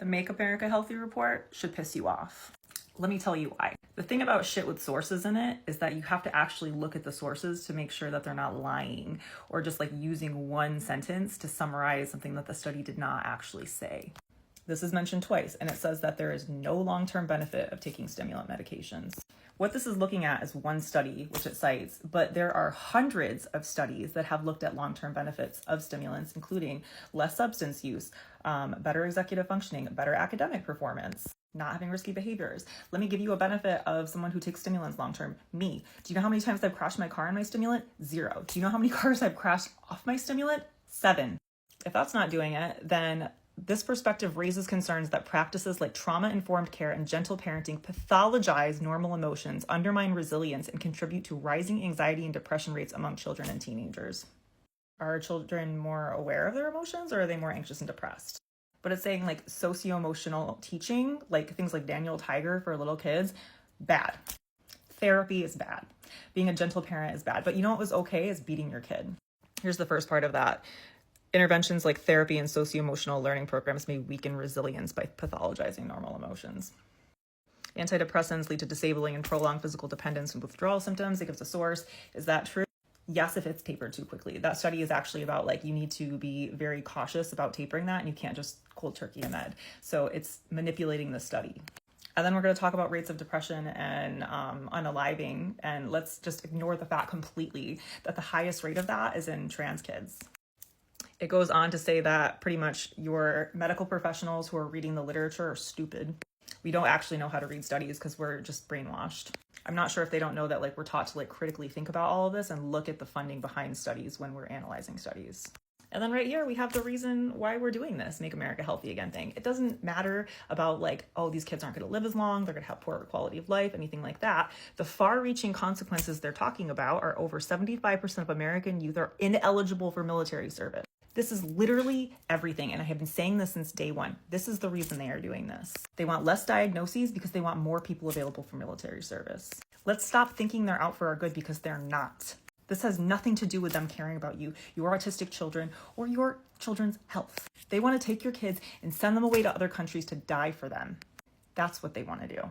The Make America Healthy report should piss you off. Let me tell you why. The thing about shit with sources in it is that you have to actually look at the sources to make sure that they're not lying or just like using one sentence to summarize something that the study did not actually say. This is mentioned twice, and it says that there is no long-term benefit of taking stimulant medications. What this is looking at is one study, which it cites, but there are hundreds of studies that have looked at long-term benefits of stimulants, including less substance use, better executive functioning, better academic performance, not having risky behaviors. Let me give you a benefit of someone who takes stimulants long-term. Me. Do you know how many times I've crashed my car on my stimulant? 0. Do you know how many cars I've crashed off my stimulant? 7. If that's not doing it, then this perspective raises concerns that practices like trauma-informed care and gentle parenting pathologize normal emotions, undermine resilience, and contribute to rising anxiety and depression rates among children and teenagers. Are children more aware of their emotions, or are they more anxious and depressed? But it's saying like socio-emotional teaching, like things like Daniel Tiger for little kids, bad. Therapy is bad. Being a gentle parent is bad. But you know what was okay is beating your kid. Here's the first part of that. Interventions like therapy and socio-emotional learning programs may weaken resilience by pathologizing normal emotions. Antidepressants lead to disabling and prolonged physical dependence and withdrawal symptoms. It gives a source. Is that true? Yes, if it's tapered too quickly. That study is actually about like you need to be very cautious about tapering that, and you can't just cold turkey a med. So it's manipulating the study. And then we're going to talk about rates of depression and unaliving, and let's just ignore the fact completely that the highest rate of that is in trans kids. It goes on to say that pretty much your medical professionals who are reading the literature are stupid. We don't actually know how to read studies because we're just brainwashed. I'm not sure if they don't know that like we're taught to like critically think about all of this and look at the funding behind studies when we're analyzing studies. And then right here, we have the reason why we're doing this Make America Healthy Again thing. It doesn't matter about like, oh, these kids aren't going to live as long, they're going to have poorer quality of life, anything like that. The far-reaching consequences they're talking about are over 75% of American youth are ineligible for military service. This is literally everything, and I have been saying this since day one. This is the reason they are doing this. They want less diagnoses because they want more people available for military service. Let's stop thinking they're out for our good because they're not. This has nothing to do with them caring about you, your autistic children, or your children's health. They want to take your kids and send them away to other countries to die for them. That's what they want to do.